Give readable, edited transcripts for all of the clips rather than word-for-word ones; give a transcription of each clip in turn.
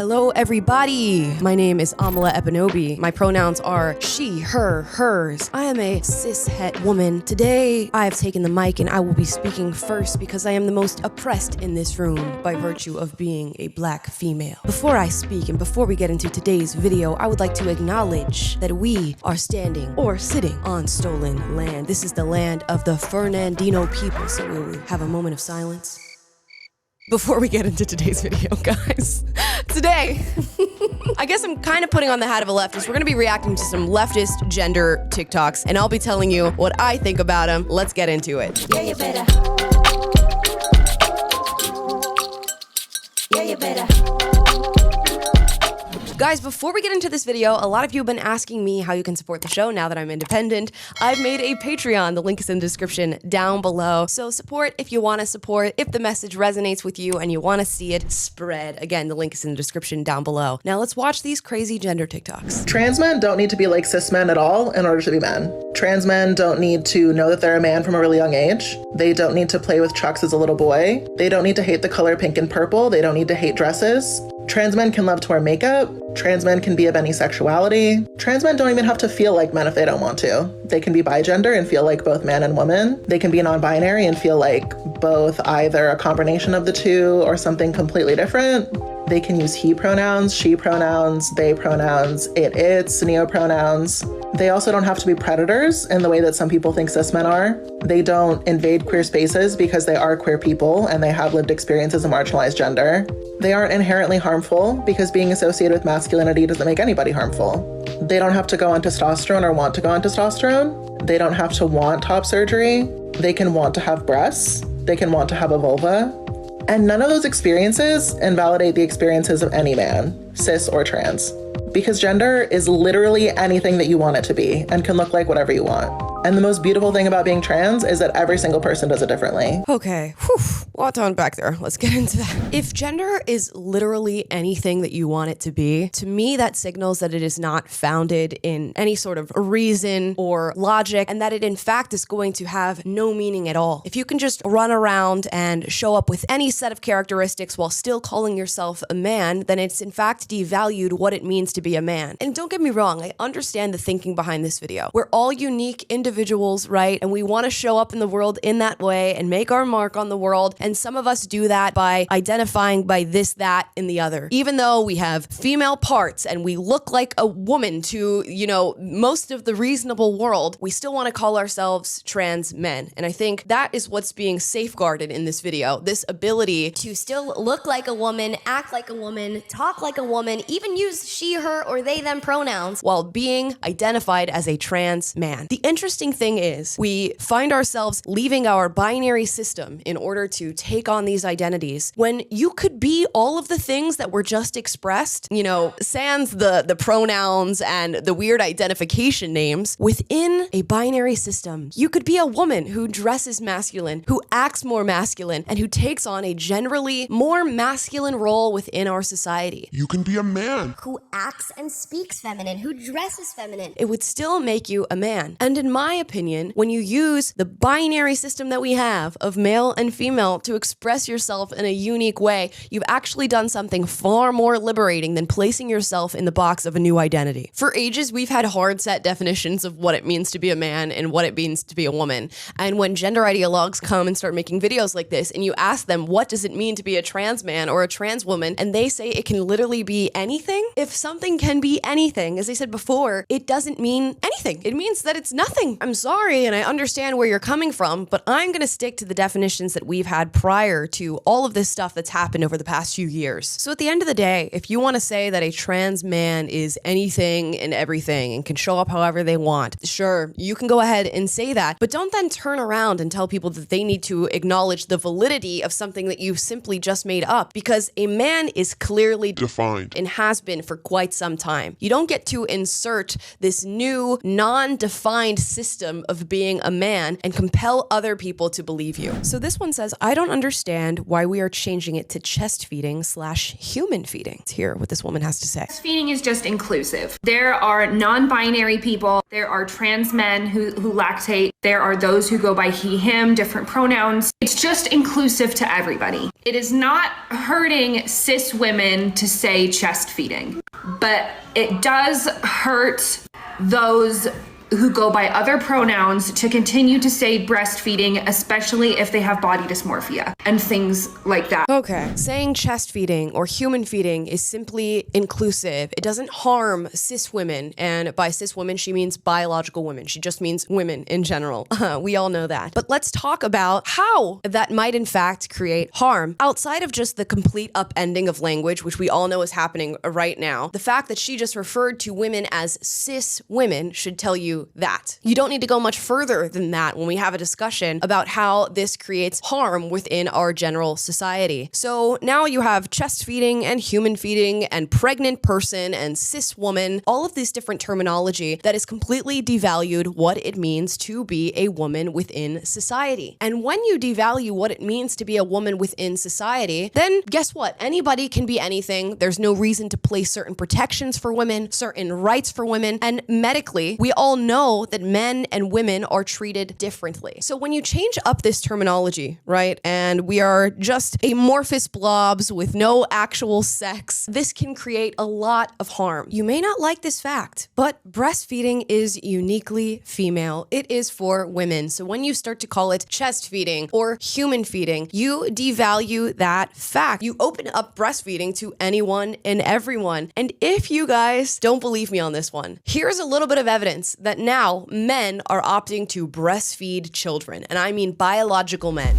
Hello everybody! My name is Amala Epinobi. My pronouns are she, her, hers. I am a cishet woman. Today, I have taken the mic and I will be speaking first because I am the most oppressed in this room by virtue of being a black female. Before I speak and before we get into today's video, I would like to acknowledge that we are standing or sitting on stolen land. This is the land of the Fernandino people, so we will have a moment of silence. Before we get into today's video, guys, today, I guess I'm kind of putting on the hat of a leftist. We're going to be reacting to some leftist gender TikToks, and I'll be telling you what I think about them. Let's get into it. Yeah, you better. Yeah, you better. Guys, before we get into this video, a lot of you have been asking me how you can support the show now that I'm independent. I've made a Patreon. The link is in the description down below. So support if you want to support. If the message resonates with you and you want to see it spread, again, the link is in the description down below. Now let's watch these crazy gender TikToks. Trans men don't need to be like cis men at all in order to be men. Trans men don't need to know that they're a man from a really young age. They don't need to play with trucks as a little boy. They don't need to hate the color pink and purple. They don't need to hate dresses. Trans men can love to wear makeup. Trans men can be of any sexuality. Trans men don't even have to feel like men if they don't want to. They can be bigender and feel like both man and woman. They can be non-binary and feel like both either a combination of the two or something completely different. They can use he pronouns, she pronouns, they pronouns, it, its, neopronouns. They also don't have to be predators in the way that some people think cis men are. They don't invade queer spaces because they are queer people and they have lived experience as a marginalized gender. They aren't inherently harmful because being associated with masculinity doesn't make anybody harmful. They don't have to go on testosterone or want to go on testosterone. They don't have to want top surgery. They can want to have breasts. They can want to have a vulva. And none of those experiences invalidate the experiences of any man, cis or trans. Because gender is literally anything that you want it to be and can look like whatever you want. And the most beautiful thing about being trans is that every single person does it differently. Okay, whew, lot to unpack there. Let's get into that. If gender is literally anything that you want it to be, to me that signals that it is not founded in any sort of reason or logic, and that it in fact is going to have no meaning at all. If you can just run around and show up with any set of characteristics while still calling yourself a man, then it's in fact devalued what it means to be a man. And don't get me wrong, I understand the thinking behind this video. We're all unique individuals, right? And we want to show up in the world in that way and make our mark on the world. And some of us do that by identifying by this, that, and the other. Even though we have female parts and we look like a woman to, you know, most of the reasonable world, we still want to call ourselves trans men. And I think that is what's being safeguarded in this video. This ability to still look like a woman, act like a woman, talk like a woman, even use she, her, or they, them pronouns while being identified as a trans man. The interesting thing is we find ourselves leaving our binary system in order to take on these identities when you could be all of the things that were just expressed, you know, sans the pronouns and the weird identification names within a binary system. You could be a woman who dresses masculine, who acts more masculine, and who takes on a generally more masculine role within our society. You can be a man Who acts and speaks feminine, who dresses feminine. It would still make you a man. And in my opinion, when you use the binary system that we have of male and female to express yourself in a unique way, you've actually done something far more liberating than placing yourself in the box of a new identity. For ages, we've had hard set definitions of what it means to be a man and what it means to be a woman. And when gender ideologues come and start making videos like this, and you ask them, what does it mean to be a trans man or a trans woman? And they say it can literally be anything. If something can be anything, as I said before, it doesn't mean anything. It means that it's nothing. I'm sorry, and I understand where you're coming from, but I'm gonna stick to the definitions that we've had prior to all of this stuff that's happened over the past few years. So at the end of the day, if you want to say that a trans man is anything and everything and can show up however they want, sure, you can go ahead and say that, but don't then turn around and tell people that they need to acknowledge the validity of something that you've simply just made up, because a man is clearly defined and has been for quite some time. You don't get to insert this new non-defined cis system of being a man and compel other people to believe you. So this one says, I don't understand why we are changing it to chest feeding / human feeding. Let's hear what this woman has to say. Breastfeeding is just inclusive. There are non-binary people. There are trans men who lactate. There are those who go by he, him, different pronouns. It's just inclusive to everybody. It is not hurting cis women to say chest feeding, but it does hurt those who go by other pronouns to continue to say breastfeeding, especially if they have body dysmorphia and things like that. Okay, saying chest feeding or human feeding is simply inclusive. It doesn't harm cis women, and by cis women, she means biological women. She just means women in general. We all know that. But let's talk about how that might in fact create harm. Outside of just the complete upending of language, which we all know is happening right now, the fact that she just referred to women as cis women should tell you that. You don't need to go much further than that when we have a discussion about how this creates harm within our general society. So now you have chest feeding and human feeding and pregnant person and cis woman, all of this different terminology that is completely devalued what it means to be a woman within society. And when you devalue what it means to be a woman within society, then guess what? Anybody can be anything. There's no reason to place certain protections for women, certain rights for women, and medically, we all know that men and women are treated differently. So when you change up this terminology, right, and we are just amorphous blobs with no actual sex, this can create a lot of harm. You may not like this fact, but breastfeeding is uniquely female. It is for women. So when you start to call it chest feeding or human feeding, you devalue that fact. You open up breastfeeding to anyone and everyone. And if you guys don't believe me on this one, here's a little bit of evidence that now men are opting to breastfeed children, and I mean biological men.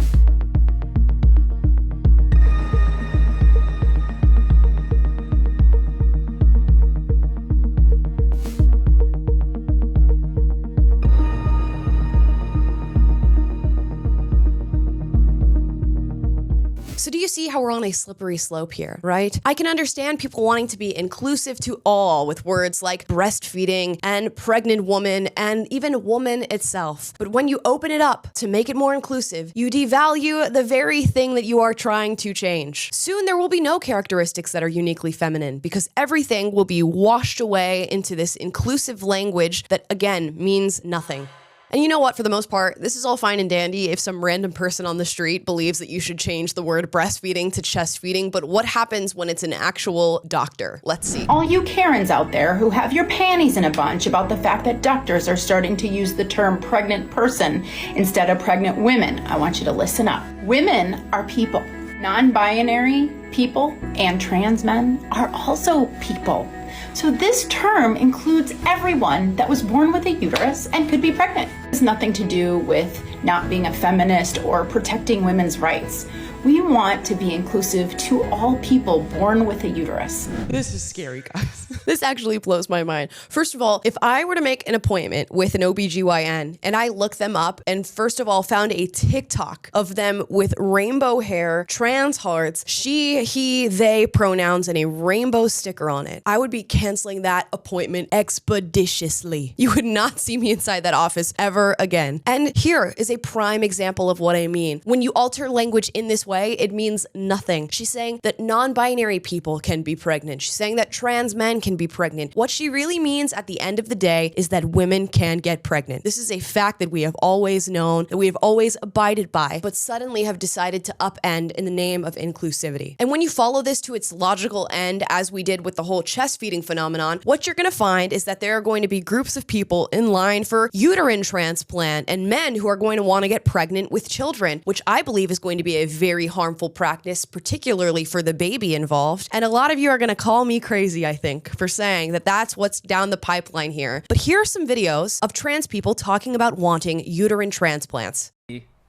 So do you see how we're on a slippery slope here, right? I can understand people wanting to be inclusive to all with words like breastfeeding and pregnant woman and even woman itself. But when you open it up to make it more inclusive, you devalue the very thing that you are trying to change. Soon there will be no characteristics that are uniquely feminine because everything will be washed away into this inclusive language that, again, means nothing. And you know what, for the most part, this is all fine and dandy if some random person on the street believes that you should change the word breastfeeding to chest feeding, but what happens when it's an actual doctor? Let's see. All you Karens out there who have your panties in a bunch about the fact that doctors are starting to use the term pregnant person instead of pregnant women, I want you to listen up. Women are people. Non-binary people and trans men are also people. So this term includes everyone that was born with a uterus and could be pregnant. It has nothing to do with not being a feminist or protecting women's rights. We want to be inclusive to all people born with a uterus. This is scary, guys. This actually blows my mind. First of all, if I were to make an appointment with an OBGYN and I looked them up and first of all found a TikTok of them with rainbow hair, trans hearts, she, he, they pronouns, and a rainbow sticker on it, I would be canceling that appointment expeditiously. You would not see me inside that office ever again. And here is a prime example of what I mean. When you alter language in this way, it means nothing. She's saying that non-binary people can be pregnant. She's saying that trans men can be pregnant. What she really means at the end of the day is that women can get pregnant. This is a fact that we have always known, that we have always abided by, but suddenly have decided to upend in the name of inclusivity. And when you follow this to its logical end, as we did with the whole chest feeding phenomenon, what you're going to find is that there are going to be groups of people in line for uterine transplant and men who are going to want to get pregnant with children, which I believe is going to be a very harmful practice, particularly for the baby involved. And a lot of you are going to call me crazy, I think, for saying that that's what's down the pipeline here. But here are some videos of trans people talking about wanting uterine transplants.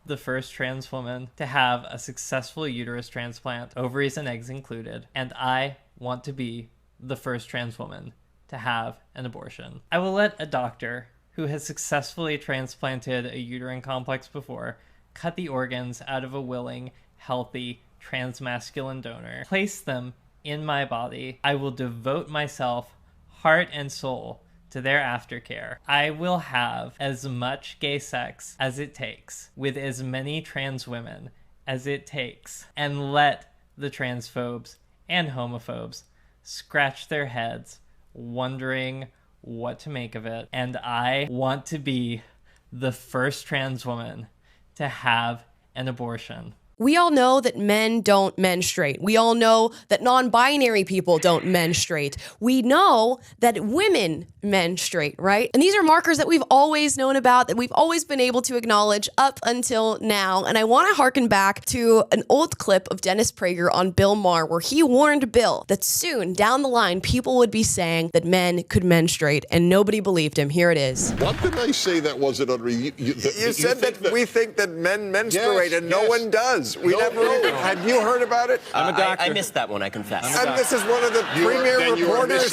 The first trans woman to have a successful uterus transplant, ovaries and eggs included, and I want to be the first trans woman to have an abortion. I will let a doctor who has successfully transplanted a uterine complex before cut the organs out of a willing, healthy, transmasculine donor, place them in my body. I will devote myself, heart and soul, to their aftercare. I will have as much gay sex as it takes with as many trans women as it takes, and let the transphobes and homophobes scratch their heads wondering what to make of it. And I want to be the first trans woman to have an abortion. We all know that men don't menstruate. We all know that non-binary people don't menstruate. We know that women menstruate, right? And these are markers that we've always known about, that we've always been able to acknowledge up until now. And I want to harken back to an old clip of Dennis Prager on Bill Maher, where he warned Bill that soon down the line, people would be saying that men could menstruate, and nobody believed him. Here it is. What did I say that wasn't under you? You said that we think that men menstruate and no one does. We never even. Have you heard about it? I'm a doctor. I missed that one, I confess. And this is one of the premier reporters.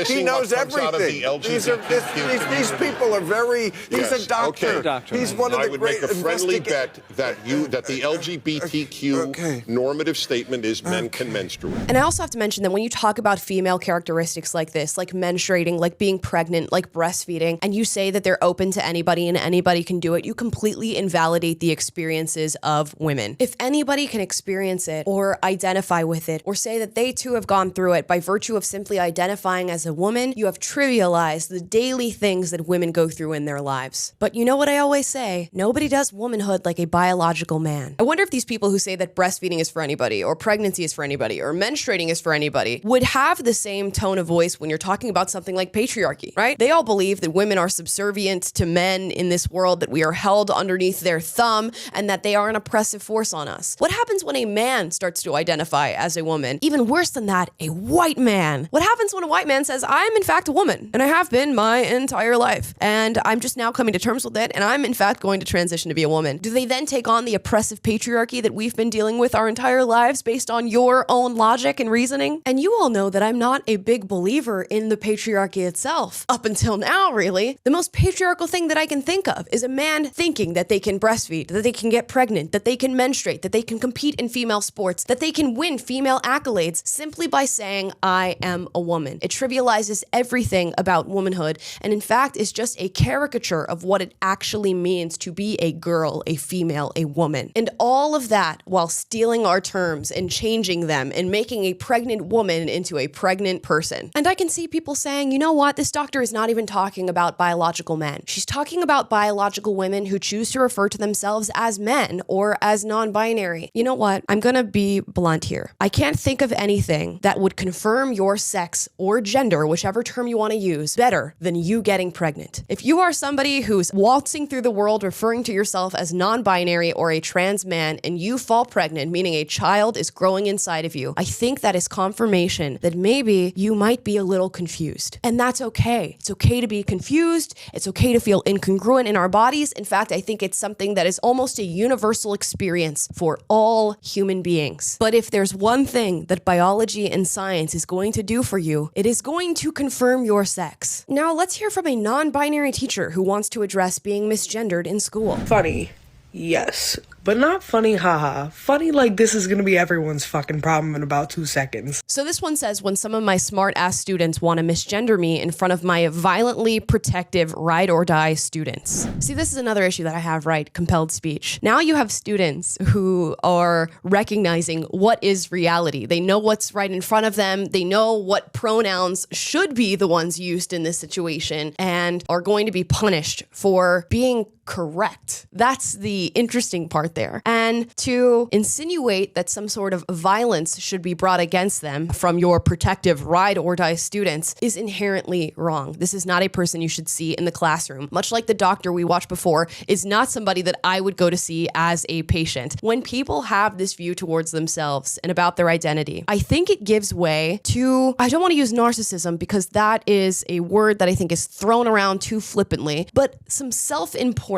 He knows everything. These people are very. He's a doctor. Okay. He's one of the great. I would make a friendly bet that the LGBTQ normative statement is men can menstruate. And I also have to mention that when you talk about female characteristics like this, like menstruating, like being pregnant, like breastfeeding, and you say that they're open to anybody and anybody can do it, you completely invalidate the experiences of women. If anybody can experience it or identify with it or say that they too have gone through it by virtue of simply identifying as a woman, you have trivialized the daily things that women go through in their lives. But you know what I always say? Nobody does womanhood like a biological man. I wonder if these people who say that breastfeeding is for anybody or pregnancy is for anybody or menstruating is for anybody would have the same tone of voice when you're talking about something like patriarchy, right? They all believe that women are subservient to men in this world, that we are held underneath their thumb, and that they are an oppressive force on us. What happens when a man starts to identify as a woman? Even worse than that, a white man. What happens when a white man says, I am in fact a woman, and I have been my entire life, and I'm just now coming to terms with it, and I'm in fact going to transition to be a woman? Do they then take on the oppressive patriarchy that we've been dealing with our entire lives based on your own logic and reasoning? And you all know that I'm not a big believer in the patriarchy itself. Up until now, really. The most patriarchal thing that I can think of is a man thinking that they can breastfeed, that they can get pregnant, that they can menstruate, that they can compete in female sports, that they can win female accolades simply by saying, I am a woman. It trivializes everything about womanhood, and in fact is just a caricature of what it actually means to be a girl, a female, a woman. And all of that while stealing our terms and changing them and making a pregnant woman into a pregnant person. And I can see people saying, you know what, this doctor is not even talking about biological men. She's talking about biological women who choose to refer to themselves as men or as non-binary. You know what? I'm gonna be blunt here. I can't think of anything that would confirm your sex or gender, whichever term you want to use, better than you getting pregnant. If you are somebody who's waltzing through the world referring to yourself as non-binary or a trans man and you fall pregnant, meaning a child is growing inside of you, I think that is confirmation that maybe you might be a little confused. And that's okay. It's okay to be confused. It's okay to feel incongruent in our bodies. In fact, I think it's something that is almost a universal experience for all human beings. But if there's one thing that biology and science is going to do for you, it is going to confirm your sex. Now let's hear from a non-binary teacher who wants to address being misgendered in school. Funny, yes, but not funny haha. Funny like this is gonna be everyone's fucking problem in about 2 seconds. So this one says, when some of my smart-ass students want to misgender me in front of my violently protective ride-or-die students. See, this is another issue that I have, right? Compelled speech. Now you have students who are recognizing what is reality. They know what's right in front of them. They know what pronouns should be the ones used in this situation and are going to be punished for being correct. That's the interesting part there. And to insinuate that some sort of violence should be brought against them from your protective ride or die students is inherently wrong. This is not a person you should see in the classroom. Much like the doctor we watched before is not somebody that I would go to see as a patient. When people have this view towards themselves and about their identity, I think it gives way to, I don't want to use narcissism because that is a word that I think is thrown around too flippantly, but some self-importance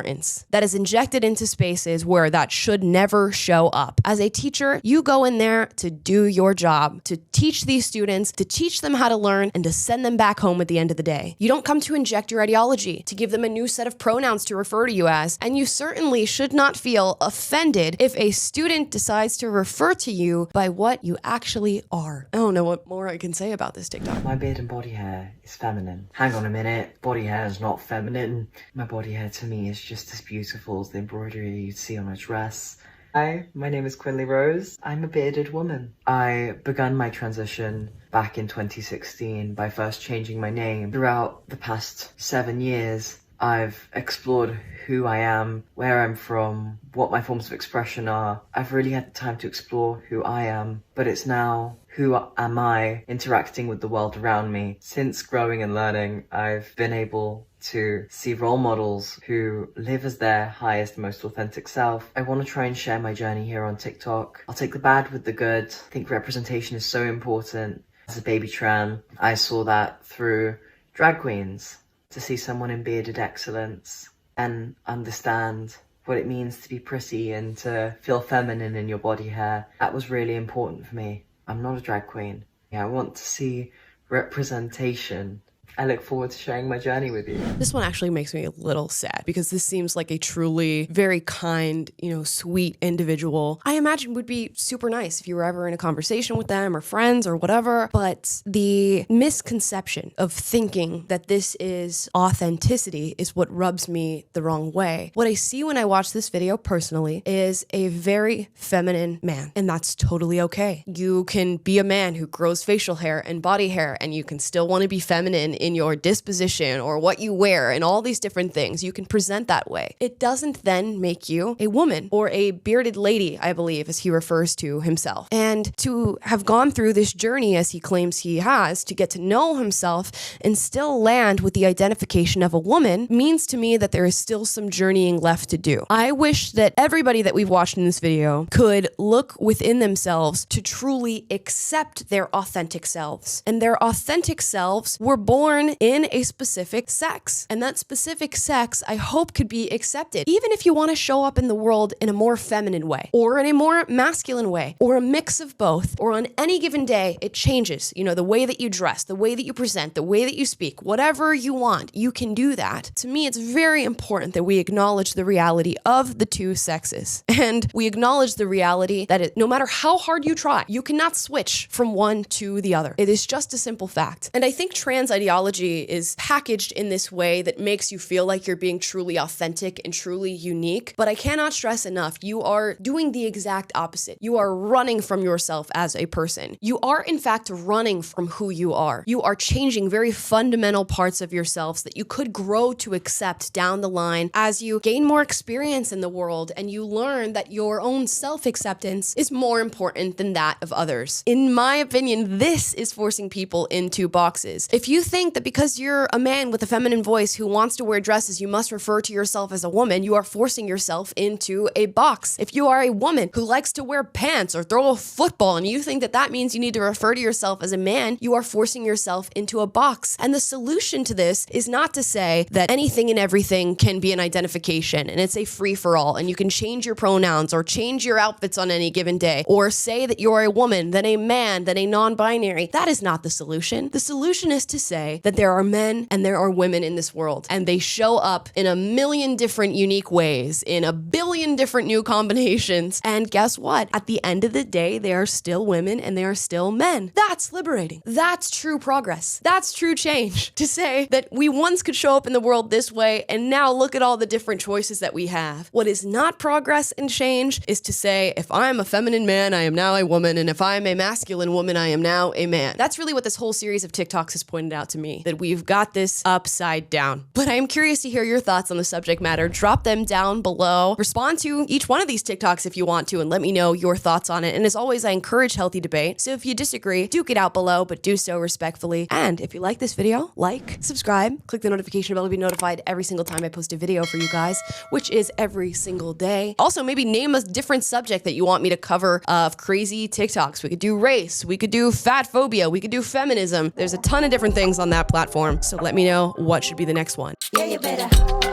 that is injected into spaces where that that should never show up. As a teacher, you go in there to do your job, to teach these students, to teach them how to learn, and to send them back home at the end of the day. You don't come to inject your ideology, to give them a new set of pronouns to refer to you as, and you certainly should not feel offended if a student decides to refer to you by what you actually are. I don't know what more I can say about this TikTok. My beard and body hair is feminine. Hang on a minute, body hair is not feminine. My body hair to me is just as beautiful as the embroidery you'd see on a dress. Hi, my name is Quinley Rose. I'm a bearded woman. I began my transition back in 2016 by first changing my name. Throughout the past 7 years, I've explored who I am, where I'm from, what my forms of expression are. I've really had the time to explore who I am, but it's now who am I interacting with the world around me. Since growing and learning, I've been able to see role models who live as their highest, most authentic self. I want to try and share my journey here on TikTok. I'll take the bad with the good. I think representation is so important. As a baby tran, I saw that through drag queens. To see someone in bearded excellence and understand what it means to be pretty and to feel feminine in your body hair, that was really important for me. I'm not a drag queen. I want to see representation. I look forward to sharing my journey with you. This one actually makes me a little sad because this seems like a truly very kind, sweet individual. I imagine would be super nice if you were ever in a conversation with them or friends or whatever. But the misconception of thinking that this is authenticity is what rubs me the wrong way. What I see when I watch this video personally is a very feminine man, and that's totally okay. You can be a man who grows facial hair and body hair, and you can still want to be feminine in your disposition or what you wear and all these different things. You can present that way. It doesn't then make you a woman or a bearded lady, I believe, as he refers to himself. And to have gone through this journey as he claims he has, to get to know himself and still land with the identification of a woman means to me that there is still some journeying left to do. I wish that everybody that we've watched in this video could look within themselves to truly accept their authentic selves. And their authentic selves were born in a specific sex. And that specific sex, I hope, could be accepted. Even if you want to show up in the world in a more feminine way, or in a more masculine way, or a mix of both, or on any given day, it changes. The way that you dress, the way that you present, the way that you speak, whatever you want, you can do that. To me, it's very important that we acknowledge the reality of the two sexes. And we acknowledge the reality that no matter how hard you try, you cannot switch from one to the other. It is just a simple fact. And I think trans ideology is packaged in this way that makes you feel like you're being truly authentic and truly unique. But I cannot stress enough, you are doing the exact opposite. You are running from yourself as a person. You are, in fact, running from who you are. You are changing very fundamental parts of yourselves that you could grow to accept down the line as you gain more experience in the world and you learn that your own self-acceptance is more important than that of others. In my opinion, this is forcing people into boxes. If you think that because you're a man with a feminine voice who wants to wear dresses, you must refer to yourself as a woman, you are forcing yourself into a box. If you are a woman who likes to wear pants or throw a football and you think that that means you need to refer to yourself as a man, you are forcing yourself into a box. And the solution to this is not to say that anything and everything can be an identification and it's a free-for-all and you can change your pronouns or change your outfits on any given day or say that you're a woman, then a man, then a non-binary. That is not the solution. The solution is to say that there are men and there are women in this world, and they show up in a million different unique ways, in a billion different new combinations. And guess what? At the end of the day, they are still women and they are still men. That's liberating. That's true progress. That's true change. To say that we once could show up in the world this way, and now look at all the different choices that we have. What is not progress and change is to say, if I'm a feminine man, I am now a woman, and if I'm a masculine woman, I am now a man. That's really what this whole series of TikToks has pointed out to me, that we've got this upside down. But I am curious to hear your thoughts on the subject matter. Drop them down below. Respond to each one of these TikToks if you want to, and let me know your thoughts on it. And as always, I encourage healthy debate. So if you disagree, duke it out below, but do so respectfully. And if you like this video, like, subscribe, click the notification bell to be notified every single time I post a video for you guys, which is every single day. Also, maybe name a different subject that you want me to cover of crazy TikToks. We could do race, we could do fat phobia, we could do feminism. There's a ton of different things on that platform. So let me know what should be the next one. Yeah, you better.